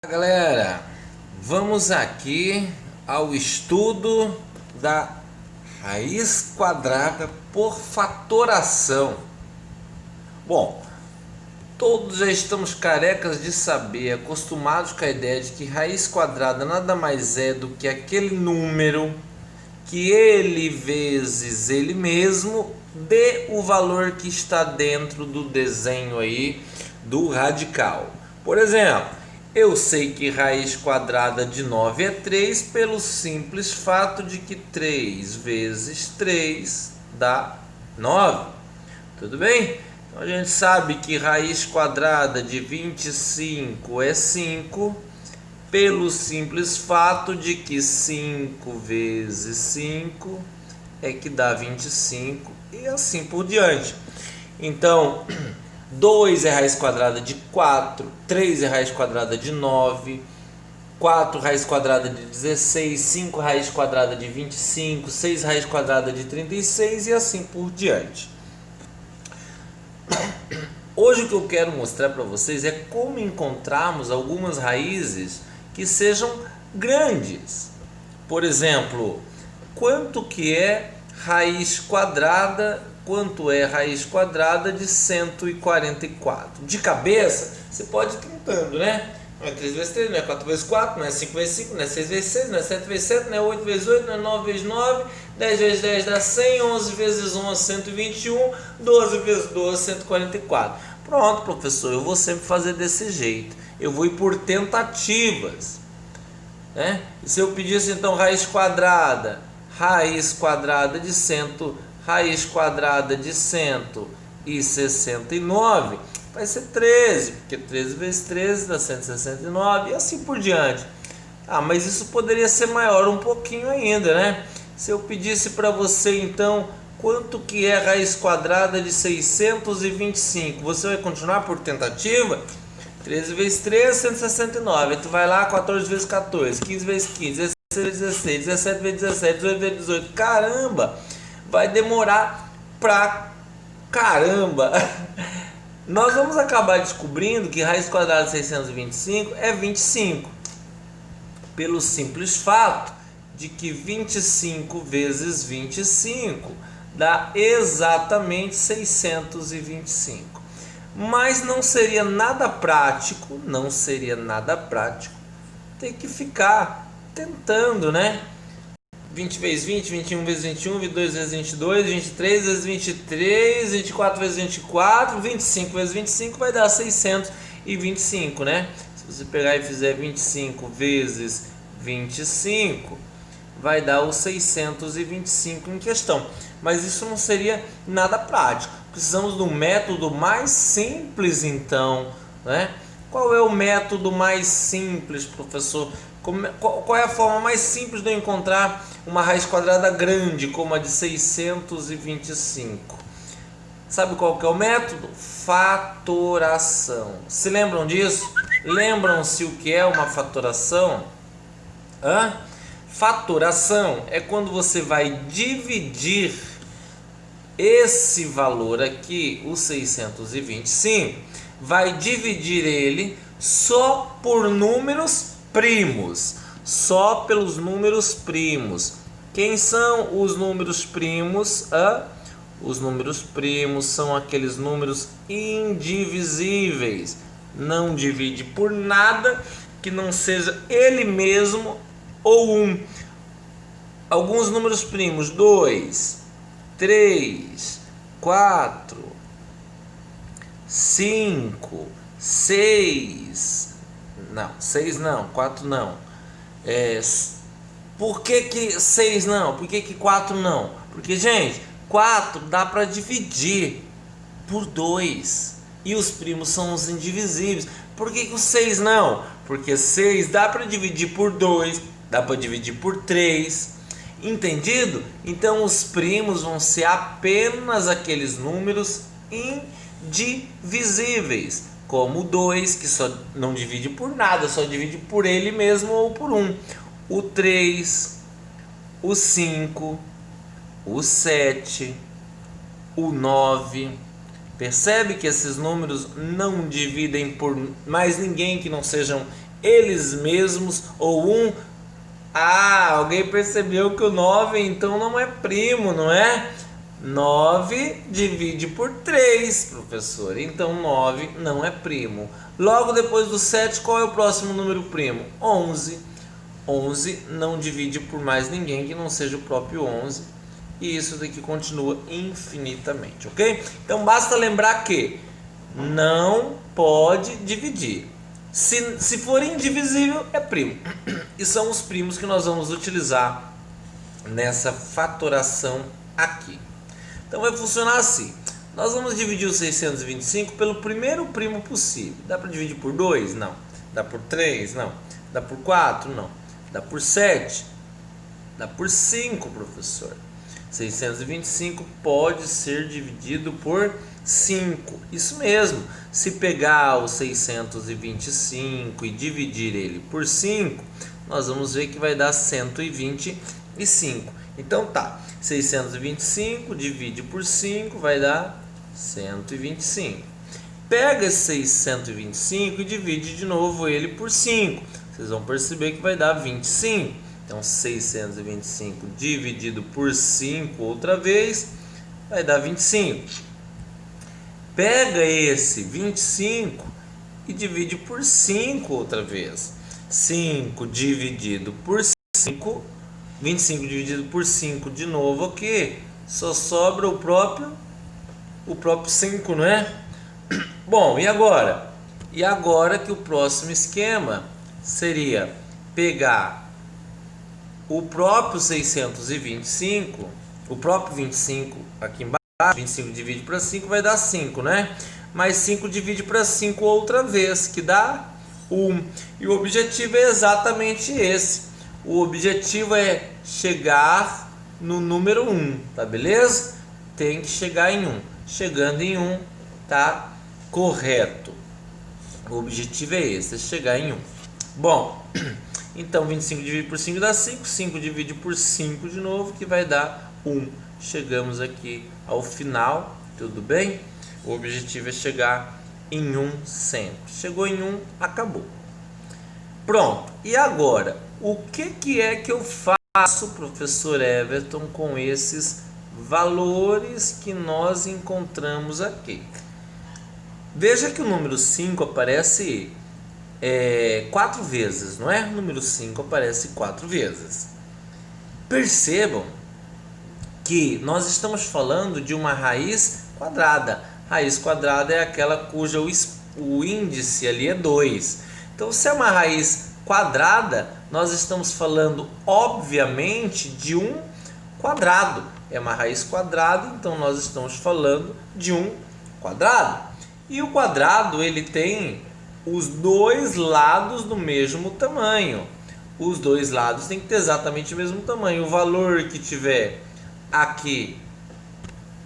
Galera, vamos aqui ao estudo da raiz quadrada por fatoração. Bom, todos já estamos carecas de saber, acostumados com a ideia de que raiz quadrada nada mais é do que aquele número que ele vezes ele mesmo dê o valor que está dentro do desenho aí do radical. Por exemplo, eu sei que raiz quadrada de 9 é 3 pelo simples fato de que 3 vezes 3 dá 9. Tudo bem? Então a gente sabe que raiz quadrada de 25 é 5 pelo simples fato de que 5 vezes 5 é que dá 25 e assim por diante. Então 2 é raiz quadrada de 4, 3 é raiz quadrada de 9, 4 raiz quadrada de 16, 5 raiz quadrada de 25, 6 raiz quadrada de 36 e assim por diante. Hoje o que eu quero mostrar para vocês é como encontrarmos algumas raízes que sejam grandes. Por exemplo, quanto que é raiz quadrada de 144? De cabeça, você pode ir tentando, né? Não é 3 vezes 3, não é 4 vezes 4, não é 5 vezes 5, não é 6 vezes 6, não é 7 vezes 7, não é 8 vezes 8, não é 9 vezes 9, 10 vezes 10 dá 100, 11 vezes 11, 121, 12 vezes 12, 144. Pronto, professor, eu vou sempre fazer desse jeito. Eu vou ir por tentativas, né? E se eu pedisse então raiz quadrada de 100, raiz quadrada de 169, vai ser 13, porque 13 vezes 13 dá 169 e assim por diante. Ah, mas isso poderia ser maior um pouquinho ainda, né? Se eu pedisse para você então quanto que é raiz quadrada de 625, você vai continuar por tentativa? 13 vezes 13, 169. Aí tu vai lá, 14 vezes 14, 15 vezes 15, 16 vezes 16, 17 vezes 17, 18 vezes 18. Caramba! Vai demorar pra caramba. Nós vamos acabar descobrindo que raiz quadrada de 625 é 25. Pelo simples fato de que 25 vezes 25 dá exatamente 625. Mas não seria nada prático ter que ficar tentando, né? 20 vezes 20, 21 vezes 21, 22 vezes 22, 23 vezes 23, 24 vezes 24, 25 vezes 25 vai dar 625, né? Se você pegar e fizer 25 vezes 25, vai dar os 625 em questão. Mas isso não seria nada prático. Precisamos do método mais simples então, né? Qual é o método mais simples, professor? Qual é a forma mais simples de eu encontrar uma raiz quadrada grande como a de 625? Sabe qual que é o método? Fatoração. Se lembram disso? Lembram-se o que é uma fatoração? Fatoração é quando você vai dividir esse valor aqui, o 625, vai dividir ele só por números primos, só pelos números primos. Quem são os números primos? Os números primos são aqueles números indivisíveis. Não divide por nada que não seja ele mesmo ou 1. Alguns números primos: 2, 3, 4, 5, 6. Não, 6 não, 4 não. Por que 6 não? Por que 4 não? Porque, gente, 4 dá para dividir por 2. E os primos são os indivisíveis. Por que o 6 não? Porque 6 dá para dividir por 2, dá para dividir por 3. Entendido? Então os primos vão ser apenas aqueles números indivisíveis, como o 2, que só não divide por nada, só divide por ele mesmo ou por 1. O 3, o 5, o 7, o 9. Percebe que esses números não dividem por mais ninguém que não sejam eles mesmos, ou um... Ah, alguém percebeu que o 9 então não é primo, não é? 9 divide por 3, professor. Então 9 não é primo. Logo depois do 7, qual é o próximo número primo? 11. 11 não divide por mais ninguém que não seja o próprio 11. E isso daqui continua infinitamente, ok? Então basta lembrar que não pode dividir. Se for indivisível, é primo. E são os primos que nós vamos utilizar nessa fatoração aqui. Então vai funcionar assim. Nós vamos dividir o 625 pelo primeiro primo possível. Dá para dividir por 2? Não. Dá por 3? Não. Dá por 4? Não. Dá por 7? Dá por 5, professor. 625 pode ser dividido por 5. Isso mesmo. Se pegar o 625 e dividir ele por 5, nós vamos ver que vai dar 125. Então tá. 625 divide por 5 vai dar 125. Pega esse 625 e divide de novo ele por 5. Vocês vão perceber que vai dar 25. Então 625 dividido por 5 outra vez vai dar 25. Pega esse 25 e divide por 5 outra vez. 5 dividido por 5, 25 dividido por 5 de novo aqui, só sobra o próprio 5, não é? Bom, e agora? E agora que o próximo esquema seria pegar o próprio 625, o próprio 25 aqui embaixo, 25 divide para 5 vai dar 5, né? Mais 5 divide para 5 outra vez, que dá 1. E o objetivo é exatamente esse. O objetivo é chegar no número 1, tá beleza? Tem que chegar em 1. Chegando em 1, tá correto. O objetivo é esse, é chegar em 1. Bom, então 25 dividido por 5 dá 5. 5 divide por 5 de novo, que vai dar 1. Chegamos aqui ao final, tudo bem? O objetivo é chegar em 1 sempre. Chegou em 1, acabou. Pronto. E agora, o que é que eu faço, professor Everton, com esses valores que nós encontramos aqui? Veja que o número 5 aparece 4 vezes, não é? O número 5 aparece 4 vezes. Percebam que nós estamos falando de uma raiz quadrada. Raiz quadrada é aquela cuja o índice ali é 2. Então, se é uma raiz quadrada, nós estamos falando, obviamente, de um quadrado. É uma raiz quadrada, então nós estamos falando de um quadrado. E o quadrado, ele tem os dois lados do mesmo tamanho. Os dois lados têm que ter exatamente o mesmo tamanho. O valor que tiver aqui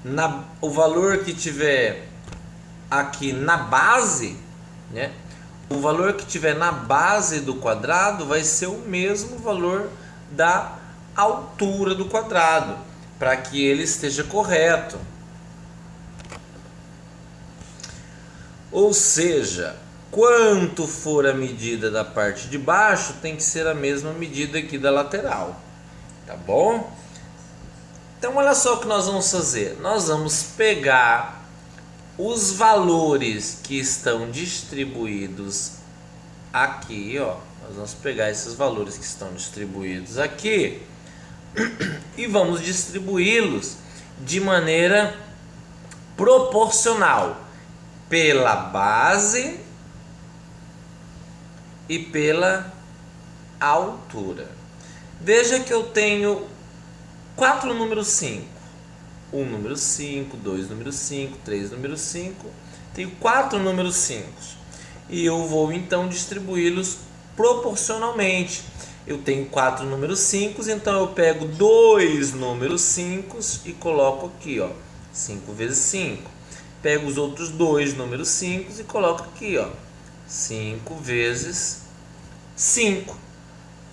na base, né? O valor que tiver na base do quadrado vai ser o mesmo valor da altura do quadrado, para que ele esteja correto. Ou seja, quanto for a medida da parte de baixo, tem que ser a mesma medida aqui da lateral, tá bom? Então olha só o que nós vamos fazer. Nós vamos pegar os valores que estão distribuídos aqui, ó. Nós vamos pegar esses valores que estão distribuídos aqui e vamos distribuí-los de maneira proporcional pela base e pela altura. Veja que eu tenho 4 números 5. 1 número 5, 2 número 5, 3 número 5. Tenho 4 números 5. E eu vou então distribuí-los proporcionalmente. Eu tenho 4 números 5, então eu pego 2 números 5 e coloco aqui, ó, 5 vezes 5. Pego os outros 2 números 5 e coloco aqui, ó, 5 vezes 5.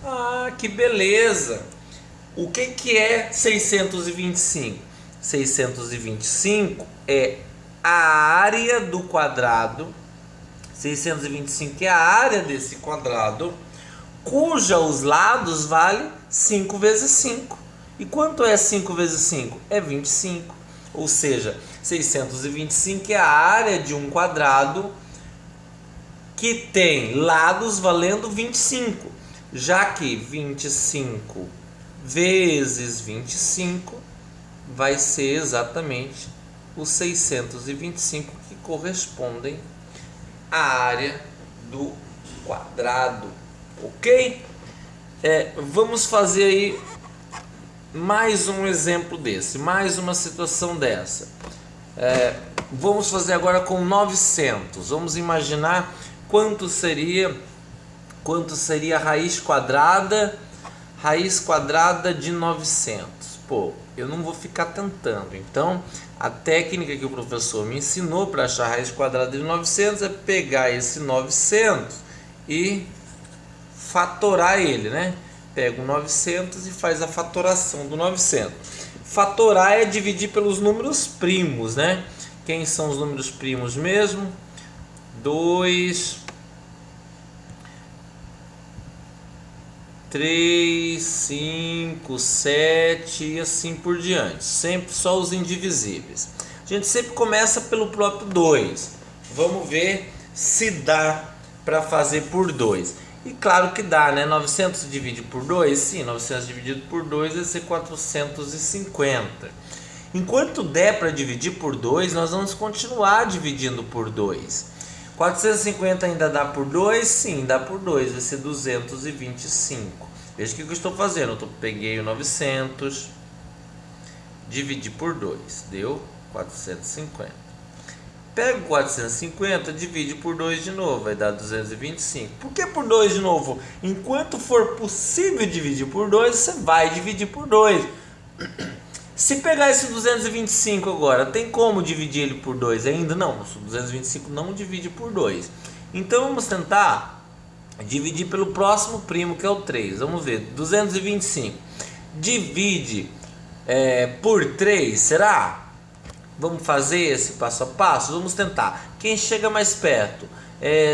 Ah, que beleza! O que é 625? 625 é a área do quadrado 625 é a área desse quadrado, cuja os lados vale 5 vezes 5. E quanto é 5 vezes 5? É 25. Ou seja, 625 é a área de um quadrado que tem lados valendo 25. Já que 25 vezes 25 vai ser exatamente os 625 que correspondem à área do quadrado. Ok? Vamos fazer aí mais um exemplo desse, mais uma situação dessa. Vamos fazer agora com 900. Vamos imaginar quanto seria a raiz quadrada de 900. Pô, eu não vou ficar tentando. Então, a técnica que o professor me ensinou para achar a raiz quadrada de 900 é pegar esse 900 e fatorar ele, né? Pega o 900 e faz a fatoração do 900. Fatorar é dividir pelos números primos, né? Quem são os números primos mesmo? 2, 3, 5, 7 e assim por diante. Sempre só os indivisíveis. A gente sempre começa pelo próprio 2. Vamos ver se dá para fazer por 2. E claro que dá, né? 900 divide por 2? Sim, 900 dividido por 2 vai ser 450. Enquanto der para dividir por 2, nós vamos continuar dividindo por 2. 450 ainda dá por 2? Sim, dá por 2, vai ser 225. Veja o que eu estou fazendo. Eu peguei o 900, dividi por 2, deu 450. Pega o 450, divide por 2 de novo, vai dar 225. Por que por 2 de novo? Enquanto for possível dividir por 2, você vai dividir por 2. Se pegar esse 225 agora, tem como dividir ele por 2 ainda? Não, o 225 não divide por 2. Então vamos tentar dividir pelo próximo primo, que é o 3. Vamos ver, 225 divide por 3, será? Vamos fazer esse passo a passo? Vamos tentar. Quem chega mais perto?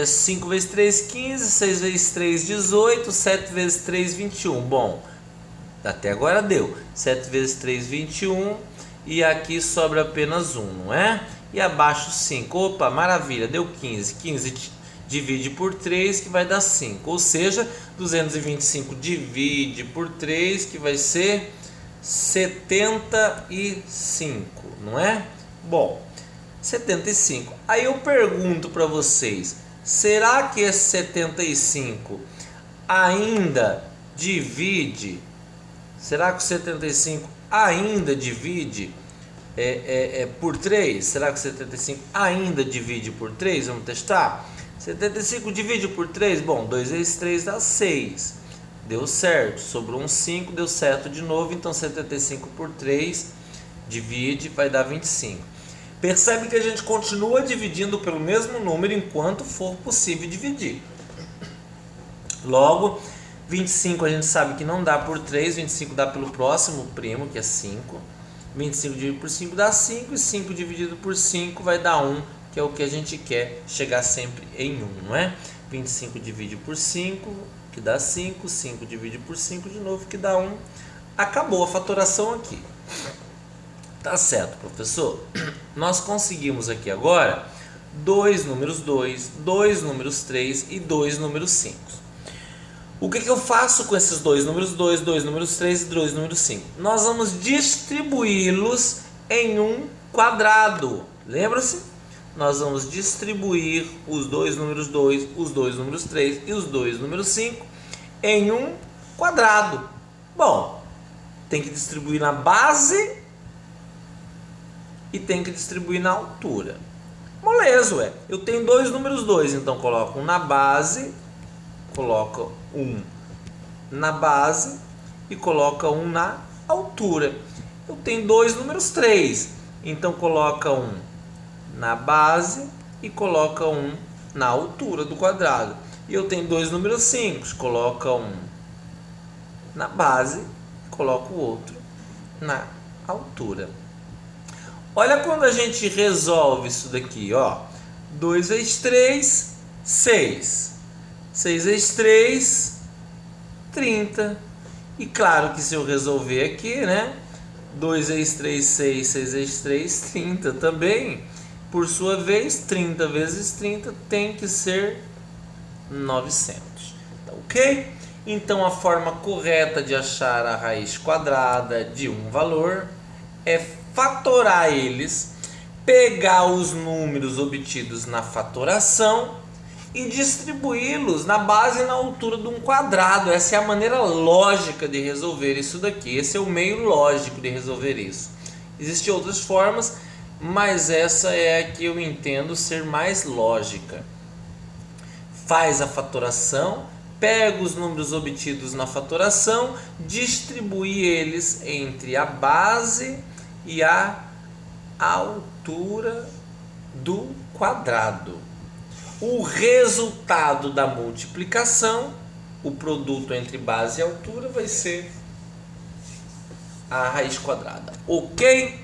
5 vezes 3, 15, 6 vezes 3, 18, 7 vezes 3, 21. Bom, até agora deu 7 vezes 3, 21, e aqui sobra apenas 1, não é? E abaixo 5, opa, maravilha, deu 15, 15 divide por 3 que vai dar 5, ou seja, 225 divide por 3 que vai ser 75, não é? Bom, 75, aí eu pergunto para vocês, será que esse 75 ainda divide? Será que o 75 ainda divide por 3? Será que o 75 ainda divide por 3? Vamos testar? 75 divide por 3? Bom, 2 vezes 3 dá 6. Deu certo. Sobrou um 5, deu certo de novo. Então 75 por 3 divide, vai dar 25. Percebe que a gente continua dividindo pelo mesmo número enquanto for possível dividir. Logo, 25 a gente sabe que não dá por 3, 25 dá pelo próximo primo, que é 5. 25 dividido por 5 dá 5, e 5 dividido por 5 vai dar 1, que é o que a gente quer, chegar sempre em 1, não é? 25 divide por 5, que dá 5, 5 divide por 5 de novo, que dá 1. Acabou a fatoração aqui. Tá certo, professor? Nós conseguimos aqui agora 2 números 2, 2 números 3 e 2 números 5. O que eu faço com esses 2 números 2, 2 números 3 e 2 números 5? Nós vamos distribuí-los em um quadrado. Lembra-se? Nós vamos distribuir os 2 números 2, os 2 números 3 e os 2 números 5 em um quadrado. Bom, tem que distribuir na base e tem que distribuir na altura. Moleza, eu tenho 2 números 2, então coloco um na base, coloca um na base e coloca um na altura. Eu tenho 2 números 3, então coloca um na base e coloca um na altura do quadrado. E eu tenho 2 números 5, coloca um na base e coloca o outro na altura. Olha quando a gente resolve isso daqui, ó. 2 vezes 3 6. 6 vezes 3, 30. E claro que se eu resolver aqui, né? 2 vezes 3, 6. 6 vezes 3, 30 também. Por sua vez, 30 vezes 30 tem que ser 900. Tá ok? Então a forma correta de achar a raiz quadrada de um valor é fatorar eles, pegar os números obtidos na fatoração e distribuí-los na base e na altura de um quadrado. Essa é a maneira lógica de resolver isso daqui. Esse é o meio lógico de resolver isso. Existem outras formas, mas essa é a que eu entendo ser mais lógica. Faz a fatoração, pega os números obtidos na fatoração, distribui eles entre a base e a altura do quadrado. O resultado da multiplicação, o produto entre base e altura, vai ser a raiz quadrada. Ok?